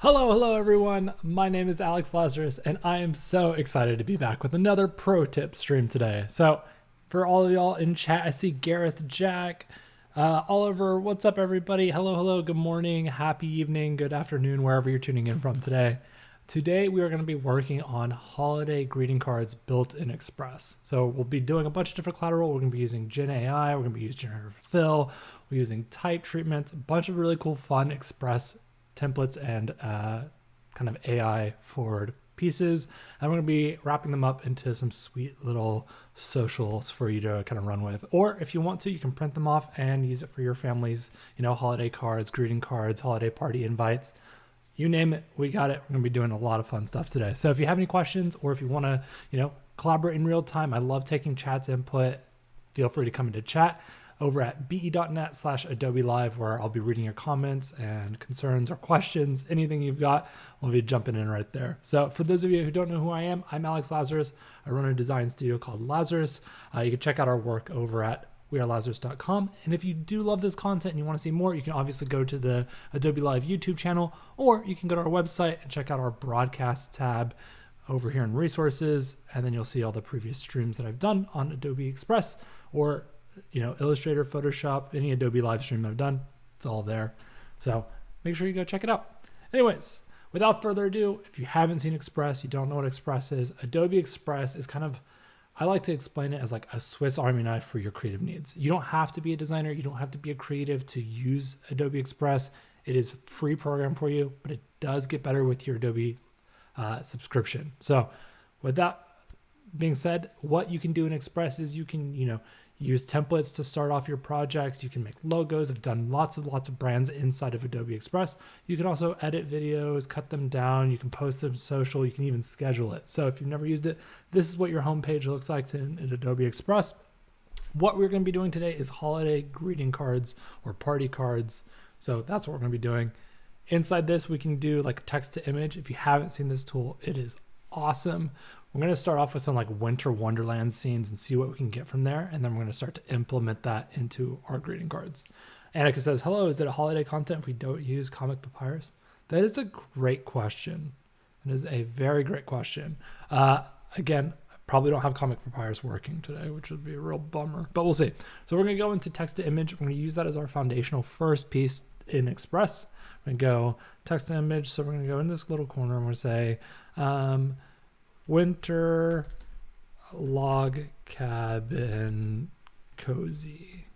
Hello everyone. My name is Alex Lazaris, and I am so excited to be back with another pro tip stream today. So, for all of y'all in chat, I see Gareth, Jack, Oliver. What's up, everybody? Hello. Good morning, happy evening, good afternoon, wherever you're tuning in from today. Today, we are going to be working on holiday greeting cards built in Express. So, we'll be doing a bunch of different collateral. We're going to be using Gen AI. We're going to be using generative fill. We're using type treatments, a bunch of really cool, fun Express templates and kind of AI forward pieces. And we're going to be wrapping them up into some sweet little socials for you to kind of run with. Or if you want to, you can print them off and use it for your family's, holiday cards, greeting cards, holiday party invites. You name it, we got it. We're going to be doing a lot of fun stuff today. So if you have any questions or if you want to, collaborate in real time, I love taking chat's input. Feel free to come into chat over at be.net/Adobe Live, where I'll be reading your comments and concerns or questions, anything you've got, we'll be jumping in right there. So for those of you who don't know who I am, I'm Alex Lazaris. I run a design studio called Lazaris. You can check out our work over at wearelazaris.com. And if you do love this content and you want to see more, you can obviously go to the Adobe Live YouTube channel, or you can go to our website and check out our broadcast tab over here in resources. And then you'll see all the previous streams that I've done on Adobe Express or Illustrator, Photoshop, any Adobe live stream I've done, it's all there. So make sure you go check it out. Anyways, without further ado, if you haven't seen Express, you don't know what Express is, Adobe Express is kind of, I like to explain it as like a Swiss Army knife for your creative needs. You don't have to be a designer. You don't have to be a creative to use Adobe Express. It is a free program for you, but it does get better with your Adobe subscription. So with that being said, what you can do in Express is you can, use templates to start off your projects. You can make logos. I've done lots of brands inside of Adobe Express. You can also edit videos, cut them down. You can post them social. You can even schedule it. So if you've never used it, this is what your homepage looks like in Adobe Express. What we're going to be doing today is holiday greeting cards or party cards. So that's what we're going to be doing. Inside this, we can do like text to image. If you haven't seen this tool, it is awesome. We're going to start off with some like winter wonderland scenes and see what we can get from there. And then we're going to start to implement that into our greeting cards. Annika says, hello, is it a holiday content if we don't use comic papyrus? That is a great question. It is a very great question. Again, I probably don't have comic papyrus working today, which would be a real bummer, but we'll see. So we're going to go into text to image. We're going to use that as our foundational first piece in Express. We're going to go text to image. So we're going to go in this little corner and we're going to say, winter log cabin cozy.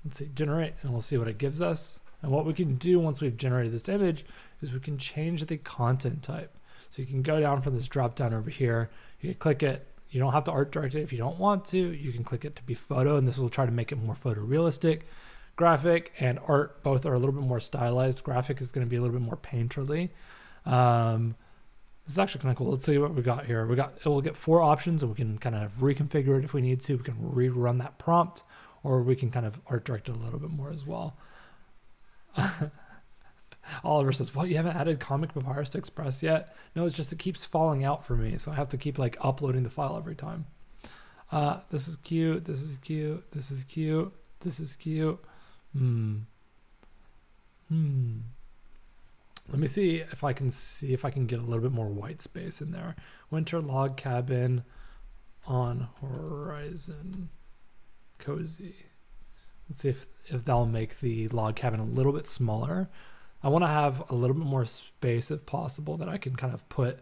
Let's see, generate, and we'll see what it gives us. And what we can do once we've generated this image is we can change the content type. So you can go down from this drop down over here. You can click it. You don't have to art direct it if you don't want to. You can click it to be photo, and this will try to make it more photorealistic. Graphic and art both are a little bit more stylized. Graphic is going to be a little bit more painterly. This is actually kind of cool. Let's see what we got here. We'll get 4 options, and we can kind of reconfigure it if we need to. We can rerun that prompt, or we can kind of art direct it a little bit more as well. Oliver says, what, you haven't added comic papyrus to Express yet? No, it's just it keeps falling out for me, so I have to keep like uploading the file every time. This is cute. This is cute. This is cute. This is cute. Let me see if I can get a little bit more white space in there. Winter log cabin on horizon cozy. Let's see if that'll make the log cabin a little bit smaller. I want to have a little bit more space if possible that I can kind of put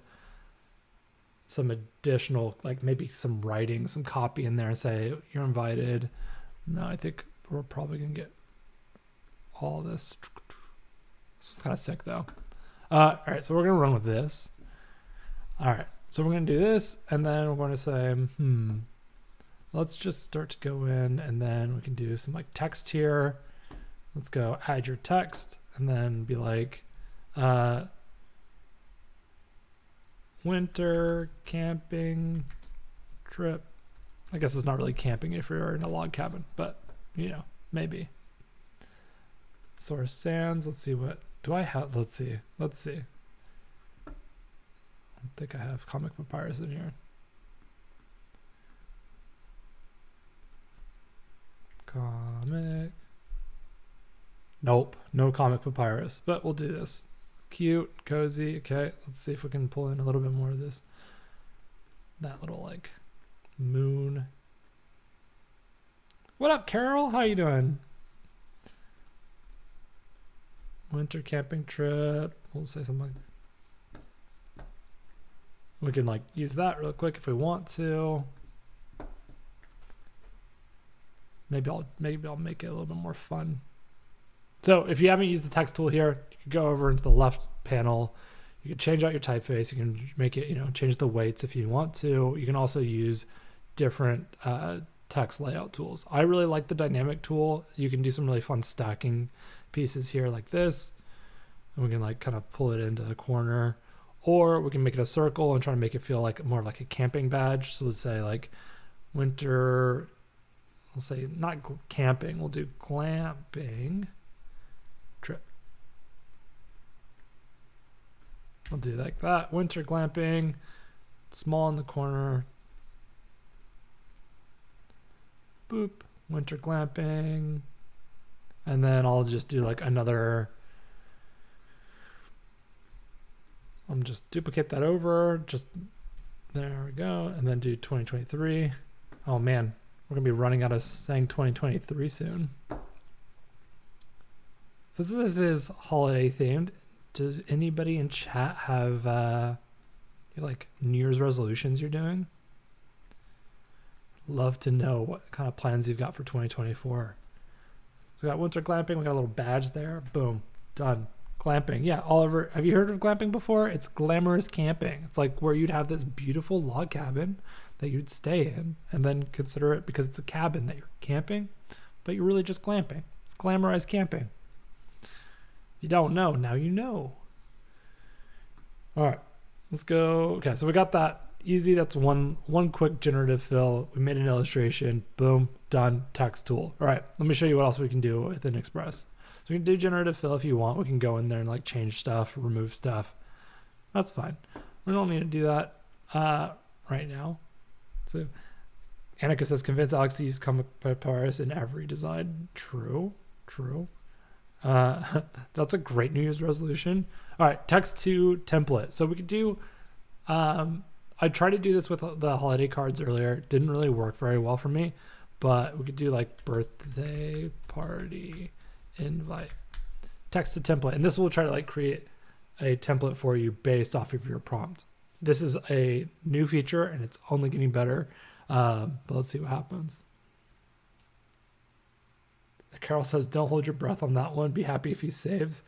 some additional, like maybe some writing, some copy in there and say, you're invited. No, I think we're probably going to get all this. This is kind of sick though. All right, so we're going to run with this. All right, so we're going to do this, and then we're going to say, let's just start to go in, and then we can do some like text here. Let's go add your text, and then be like, winter camping trip. I guess it's not really camping if you're in a log cabin, but maybe. Source Sands. Let's see, what do I have? Let's see. I don't think I have comic papyrus in here. Comic. Nope, no comic papyrus, but we'll do this. Cute, cozy. Okay, let's see if we can pull in a little bit more of this. That little like moon. What up, Carol? How you doing? Winter camping trip. We'll say something like that. We can like use that real quick if we want to. Maybe I'll make it a little bit more fun. So if you haven't used the text tool here, you can go over into the left panel. You can change out your typeface. You can make it, change the weights if you want to. You can also use different text layout tools. I really like the dynamic tool. You can do some really fun stacking pieces here like this. And we can like kind of pull it into the corner, or we can make it a circle and try to make it feel like more like a camping badge. So let's say like winter, we'll say not camping, we'll do glamping trip. I'll do like that. Winter glamping, small in the corner. Boop, winter glamping. And then I'll just do like another, I'm just duplicate that over, just there we go. And then do 2023. Oh man, we're gonna be running out of saying 2023 soon. Since this is holiday themed, does anybody in chat have like New Year's resolutions you're doing? Love to know what kind of plans you've got for 2024. So we got winter glamping. We got a little badge there. Boom, done. Glamping. Yeah, Oliver, have you heard of glamping before? It's glamorous camping. It's like where you'd have this beautiful log cabin that you'd stay in and then consider it because it's a cabin that you're camping, but you're really just glamping. It's glamorized camping. You don't know, now you know. All right, let's go. Okay, so we got that easy. That's one quick generative fill. We made an illustration. Boom, done. Text tool. All right, let me show you what else we can do within Express. So we can do generative fill if you want. We can go in there and like change stuff, remove stuff. That's fine. We don't need to do that right now. So Annika says, convince Alex to use comic papyrus in every design. True. That's a great New Year's resolution. All right, text to template. So we could do, I tried to do this with the holiday cards earlier. It didn't really work very well for me, but we could do like birthday party invite, text to template. And this will try to like create a template for you based off of your prompt. This is a new feature and it's only getting better. But let's see what happens. Carol says, don't hold your breath on that one. Be happy if he saves.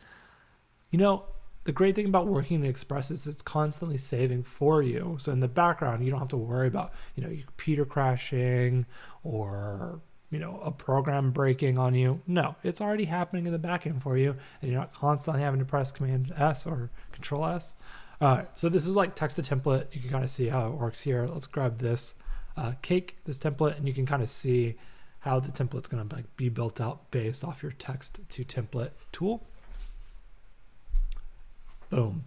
The great thing about working in Express is it's constantly saving for you. So in the background, you don't have to worry about, your computer crashing or, a program breaking on you. No, it's already happening in the backend for you. And you're not constantly having to press Command S or Control S. All right, so this is like text to template. You can kind of see how it works here. Let's grab this this template, and you can kind of see how the template's going to be built out based off your text to template tool. Boom.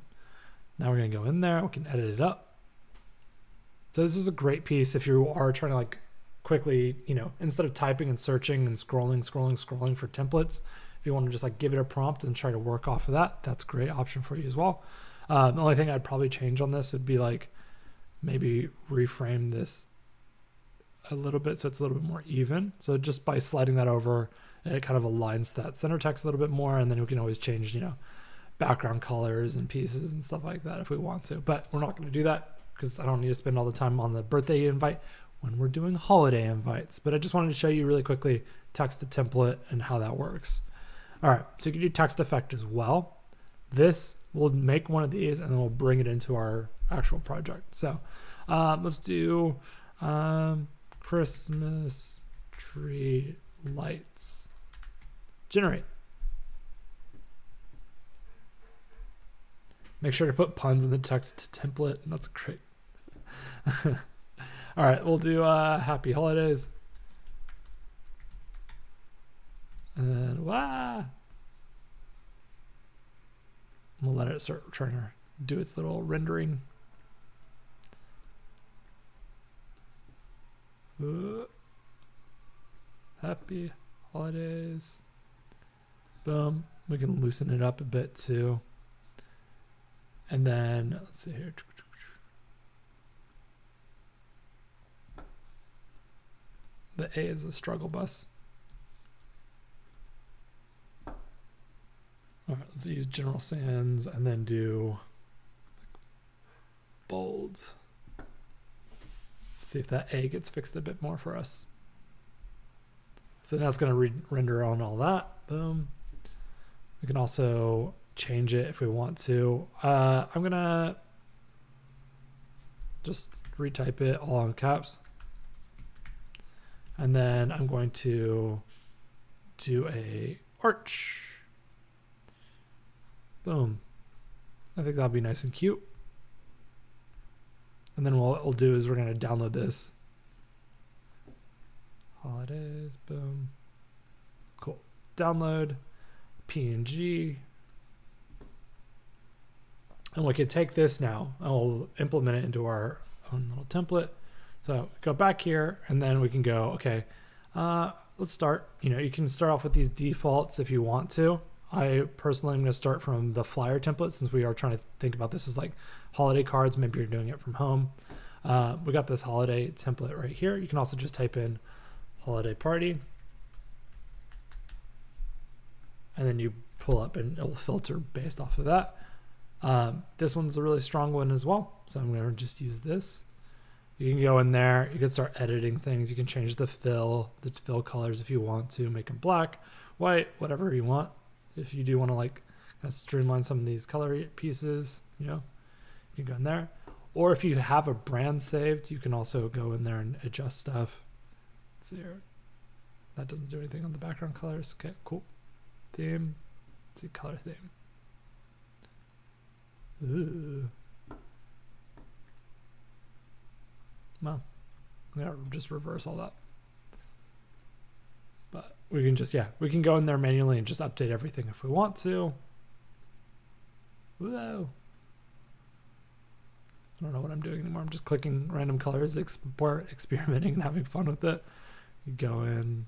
Now we're going to go in there. We can edit it up. So this is a great piece if you are trying to like quickly, instead of typing and searching and scrolling for templates, if you want to just like give it a prompt and try to work off of that, that's a great option for you as well. The only thing I'd probably change on this would be like maybe reframe this a little bit so it's a little bit more even. So just by sliding that over, it kind of aligns that center text a little bit more, and then we can always change, background colors and pieces and stuff like that if we want to. But we're not going to do that because I don't need to spend all the time on the birthday invite when we're doing holiday invites. But I just wanted to show you really quickly text to template and how that works. All right, so you can do text effect as well. This will make one of these and then we'll bring it into our actual project. So let's do Christmas tree lights. Generate. Make sure to put puns in the text template. That's great. All right, we'll do happy holidays. And then, we'll let it start trying to do its little rendering. Happy holidays. Boom. We can loosen it up a bit too. And then let's see here. The A is a struggle bus. All right, let's use general sans and then do bold. See if that A gets fixed a bit more for us. So now it's going to render on all that. Boom. We can also change it if we want to. I'm going to just retype it all in caps. And then I'm going to do a arch. Boom. I think that'll be nice and cute. And then what we'll do is we're going to download this. Holidays, boom. Cool. Download PNG. And we can take this now and we'll implement it into our own little template. So go back here and then we can go, okay, let's start. You can start off with these defaults if you want to. I personally am going to start from the flyer template since we are trying to think about this as like holiday cards. Maybe you're doing it from home. We got this holiday template right here. You can also just type in holiday party. And then you pull up and it will filter based off of that. This one's a really strong one as well. So I'm going to just use this. You can go in there. You can start editing things. You can change the fill colors if you want to. Make them black, white, whatever you want. If you do want to like kind of streamline some of these color pieces, you can go in there. Or if you have a brand saved, you can also go in there and adjust stuff. Let's see here. That doesn't do anything on the background colors. Okay, cool. Theme. Let's see, color theme. Ooh. Well, I'm gonna just reverse all that. But we can just, we can go in there manually and just update everything if we want to. Whoa. I don't know what I'm doing anymore. I'm just clicking random colors, experimenting and having fun with it. You go in,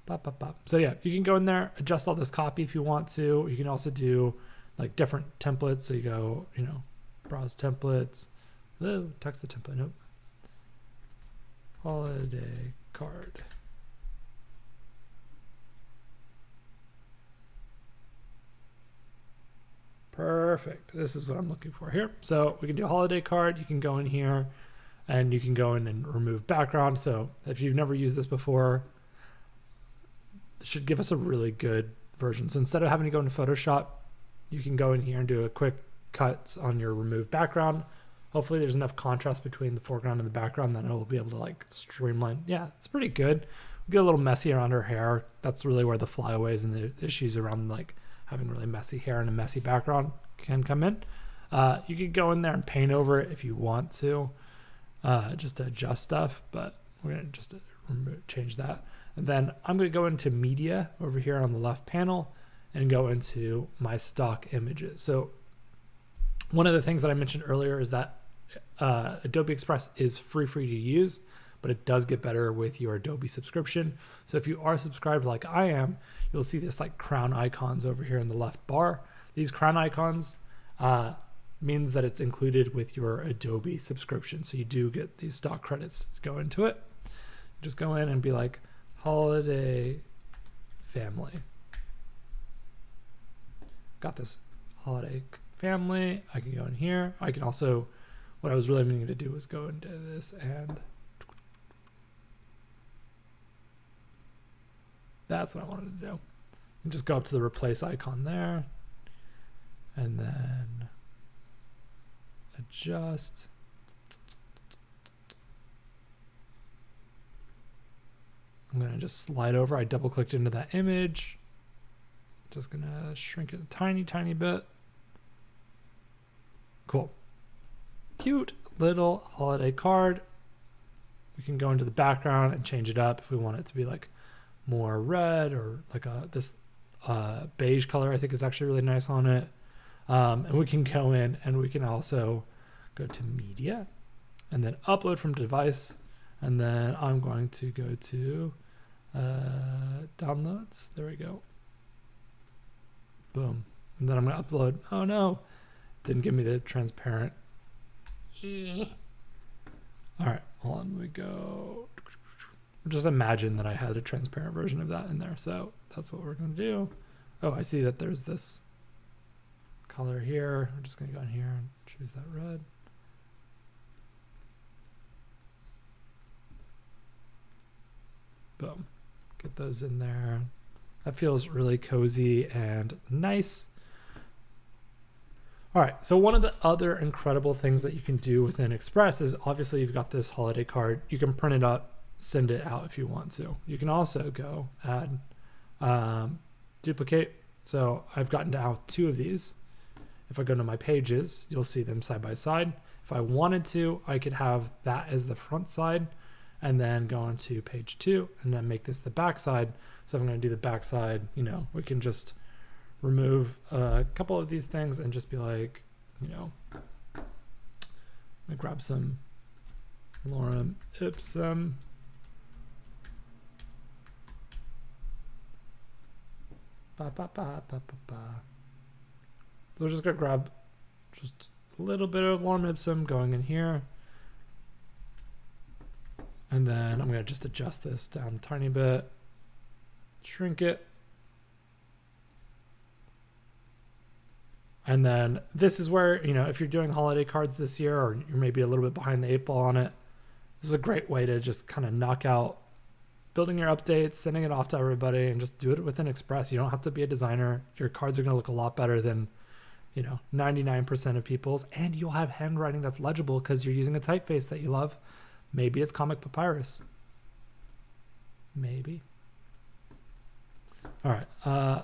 pop, pop, pop. So yeah, you can go in there, adjust all this copy if you want to. You can also do like different templates. So you go, browse templates. Whoa, text the template, nope. Holiday card. Perfect. This is what I'm looking for here. So we can do a holiday card. You can go in here and you can go in and remove background. So if you've never used this before, it should give us a really good version. So instead of having to go into Photoshop, you can go in here and do a quick cut on your remove background. Hopefully there's enough contrast between the foreground and the background that it will be able to like streamline. Yeah, it's pretty good. We get a little messy around her hair. That's really where the flyaways and the issues around like having really messy hair and a messy background can come in. You could go in there and paint over it if you want to, just to adjust stuff, but we're gonna just change that. And then I'm gonna go into media over here on the left panel and go into my stock images. So one of the things that I mentioned earlier is that Adobe Express is free to use, but it does get better with your Adobe subscription. So if you are subscribed like I am, you'll see this like crown icons over here in the left bar. These crown icons means that it's included with your Adobe subscription. So you do get these stock credits to go into it. Just go in and be like holiday family. Got this holiday family. I can go in here. I can also, what I was really meaning to do was go into this and that's what I wanted to do. And just go up to the replace icon there and then adjust. I'm going to just slide over. I double clicked into that image. Just going to shrink it a tiny bit. Cool. Cute little holiday card. We can go into the background and change it up if we want it to be like more red or like this beige color. I think is actually really nice on it. And we can go in and we can also go to media and then upload from device. And then I'm going to go to downloads. There we go. Boom. And then I'm going to upload. Oh no, didn't give me the transparent. All right, hold on, let me go. Just imagine that I had a transparent version of that in there. So that's what we're gonna do. Oh, I see that there's this color here. I'm just gonna go in here and choose that red. Boom, get those in there. That feels really cozy and nice. All right, so one of the other incredible things that you can do within Express is obviously you've got this holiday card. You can print it up, send it out if you want to. You can also go add, duplicate. So I've gotten to 2 of these. If I go to my pages, you'll see them side by side. If I wanted to, I could have that as the front side and then go on to page 2 and then make this the back side. So if I'm going to do the back side, you know, we can just remove a couple of these things and just be like, you know, I'm gonna grab some lorem ipsum. Ba, ba, ba, ba, ba, ba. So we're just gonna grab just a little bit of lorem ipsum going in here. And then I'm gonna just adjust this down a tiny bit, shrink it. And then this is where, you know, if you're doing holiday cards this year or you're maybe a little bit behind the 8 ball on it, this is a great way to just kind of knock out building your updates, sending it off to everybody, and just do it within Express. You don't have to be a designer. Your cards are going to look a lot better than, you know, 99% of people's, and you'll have handwriting that's legible because you're using a typeface that you love. Maybe it's Comic Papyrus. Maybe. All right.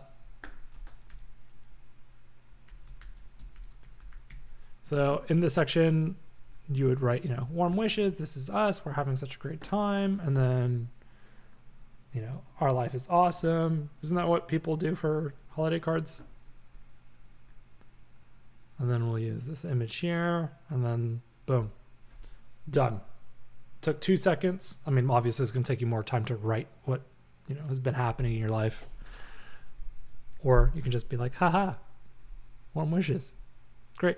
So in this section, you would write, you know, warm wishes. This is us. We're having such a great time. And then, you know, our life is awesome. Isn't that what people do for holiday cards? And then we'll use this image here and then boom, done. Took 2 seconds. I mean, obviously it's going to take you more time to write what, you know, has been happening in your life. Or you can just be like, haha, warm wishes. Great.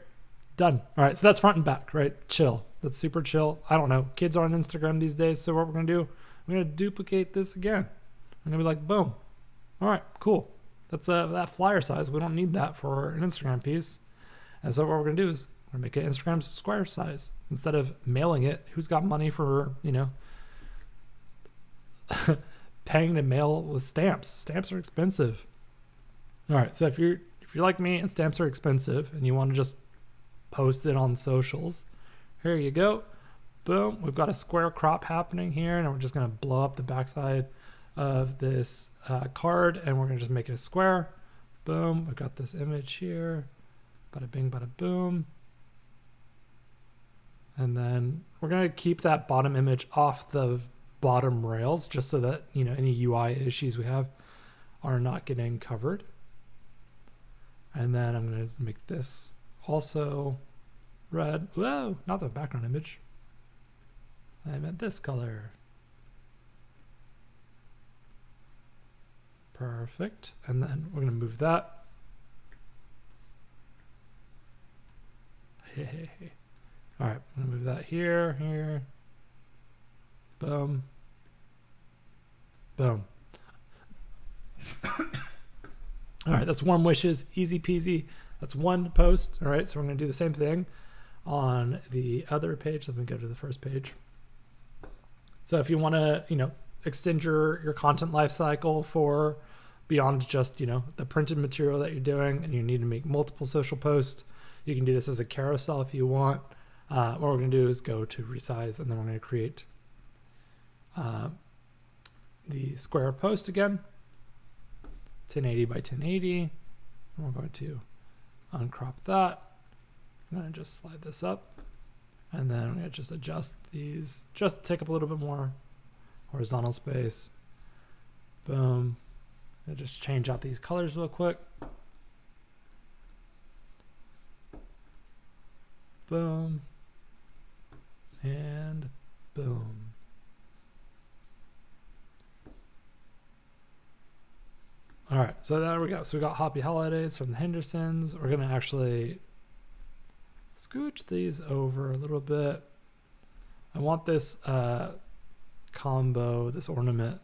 Done. All right. So that's front and back, right? Chill. That's super chill. I don't know. Kids are on Instagram these days. So what we're going to do, we're going to duplicate this again. I'm going to be like, boom. All right, cool. That's that flyer size. We don't need that for an Instagram piece. And so what we're going to do is we're going to make it Instagram square size instead of mailing it. Who's got money for, you know, paying to mail with stamps? Stamps are expensive. All right. So if you're like me and stamps are expensive and you want to just post it on socials, here you go. Boom, we've got a square crop happening here, and we're just going to blow up the backside of this card, and we're going to just make it a square. Boom, we've got this image here. Bada bing, bada boom. And then we're going to keep that bottom image off the bottom rails just so that, you know, any UI issues we have are not getting covered. And then I'm going to make this also red. Whoa, not the background image. I meant this color. Perfect. And then we're going to move that. Hey. All right, I'm going to move that here, here. Boom. Boom. All right, that's warm wishes, easy peasy. That's one post. All right, so we're going to do the same thing on the other page. Let me go to the first page. So if you want to, you know, extend your content life cycle for beyond just, you know, the printed material that you're doing, and you need to make multiple social posts, you can do this as a carousel if you want. What we're going to do is go to resize, and then we're going to create the square post again, 1080 by 1080. And we're going to uncrop that. I'm going to just slide this up, and then I'm going to just adjust these, just take up a little bit more horizontal space. Boom. And just change out these colors real quick. Boom. And boom. All right, so there we go. So we got Happy Holidays from the Hendersons. We're going to actually scooch these over a little bit. I want this combo, this ornament,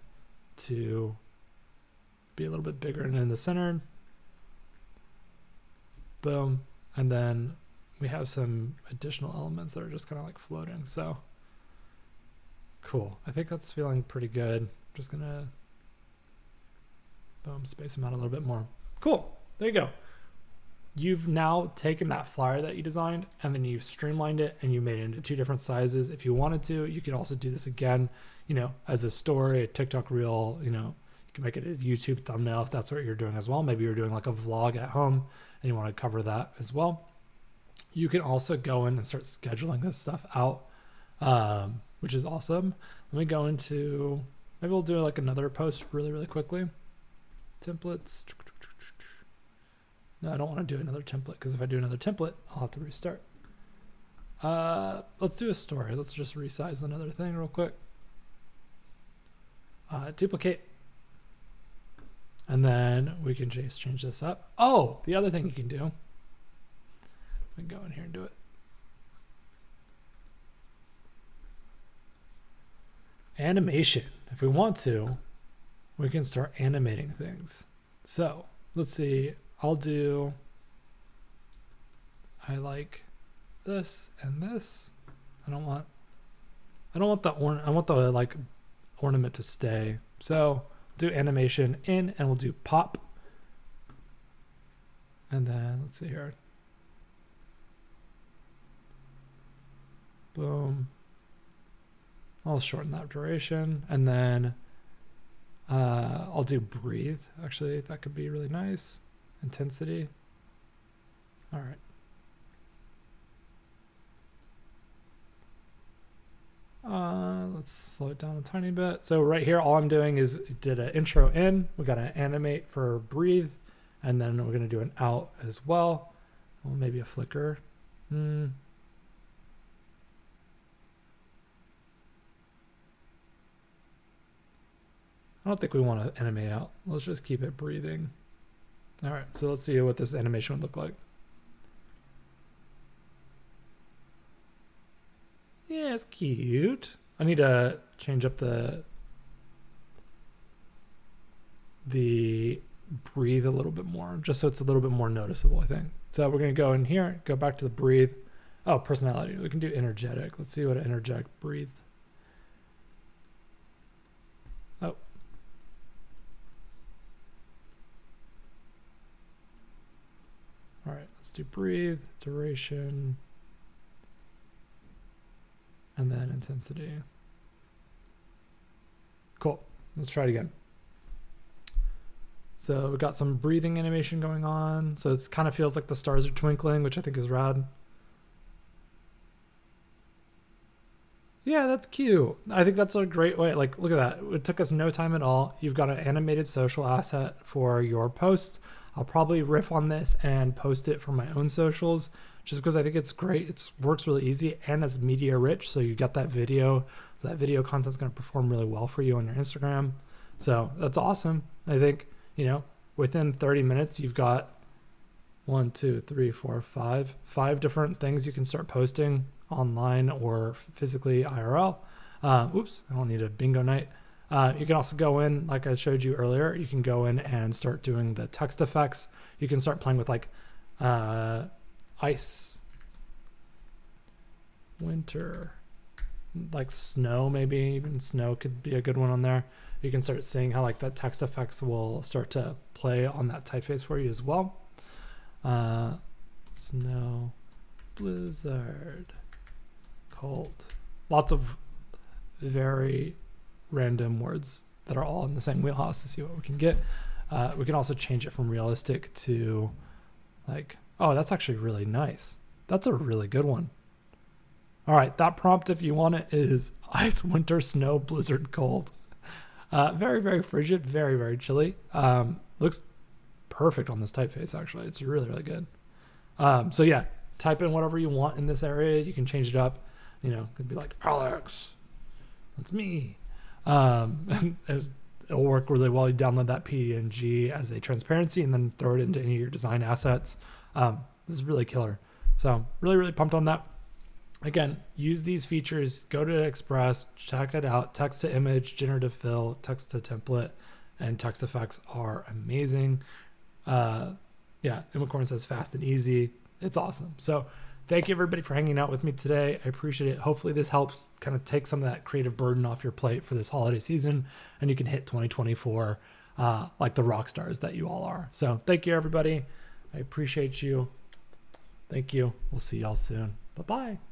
to be a little bit bigger and in the center. Boom. And then we have some additional elements that are just kind of like floating. So cool. I think that's feeling pretty good. Just gonna boom, space them out a little bit more. Cool. There you go. You've now taken that flyer that you designed and then you've streamlined it and you made it into 2 different sizes. If you wanted to, you could also do this again, you know, as a story, a TikTok reel, you know, you can make it a YouTube thumbnail if that's what you're doing as well. Maybe you're doing like a vlog at home and you want to cover that as well. You can also go in and start scheduling this stuff out, which is awesome. Let me go into, maybe we'll do like another post really quickly. Templates. No, I don't want to do another template because if I do another template, I'll have to restart. Let's do a story. Let's just resize another thing real quick. Duplicate. And then we can just change this up. Oh, the other thing you can do. We can go in here and do it. Animation. If we want to, we can start animating things. So let's see. I like this and this. I want the like ornament to stay. So do animation in and we'll do pop. And then let's see here. Boom. I'll shorten that duration and then I'll do breathe. Actually, that could be really nice. Intensity. All right. Let's slow it down a tiny bit. So right here, all I'm doing is did an intro in. We got to animate for breathe, and then we're going to do an out as well. Well, maybe a flicker. I don't think we want to animate out. Let's just keep it breathing. All right, so let's see what this animation would look like. Yeah, it's cute. I need to change up the breathe a little bit more, just so it's a little bit more noticeable, I think. So we're gonna go in here, go back to the breathe. Oh, personality, we can do energetic. Let's see what an energetic breathe. Oh. All right, let's do breathe, duration, and then intensity. Cool, let's try it again. So we got some breathing animation going on. So it kind of feels like the stars are twinkling, which I think is rad. Yeah, that's cute. I think that's a great way. Like, look at that. It took us no time at all. You've got an animated social asset for your posts. I'll probably riff on this and post it for my own socials just because I think it's great. It works really easy and it's media rich. So you got that video. So that video content's going to perform really well for you on your Instagram. So that's awesome. I think, you know, within 30 minutes, you've got 5 different things you can start posting online or physically IRL. Oops, I don't need a bingo night. You can also go in, like I showed you earlier, you can go in and start doing the text effects. You can start playing with like ice, winter, like snow, maybe even snow could be a good one on there. You can start seeing how like that text effects will start to play on that typeface for you as well. Snow, blizzard, cold. Lots of very random words that are all in the same wheelhouse to see what we can get. We can also change it from realistic to like, oh, that's actually really nice. That's a really good one. All right, that prompt, if you want it, is ice, winter, snow, blizzard, cold. Very, very frigid, very, very chilly. Looks perfect on this typeface, actually. It's really, really good. So yeah, type in whatever you want in this area. You can change it up. You know, it could be like, Alex, that's me. And it'll work really well. You download that PNG as a transparency and then throw it into any of your design assets. This is really killer. So really, really pumped on that. Again, use these features, go to Express, check it out. Text to image, generative fill, text to template, and text effects are amazing. Immacorn says fast and easy. It's awesome. So thank you everybody for hanging out with me today. I appreciate it. Hopefully this helps kind of take some of that creative burden off your plate for this holiday season, and you can hit 2024 like the rock stars that you all are. So thank you everybody. I appreciate you. Thank you. We'll see y'all soon. Bye-bye.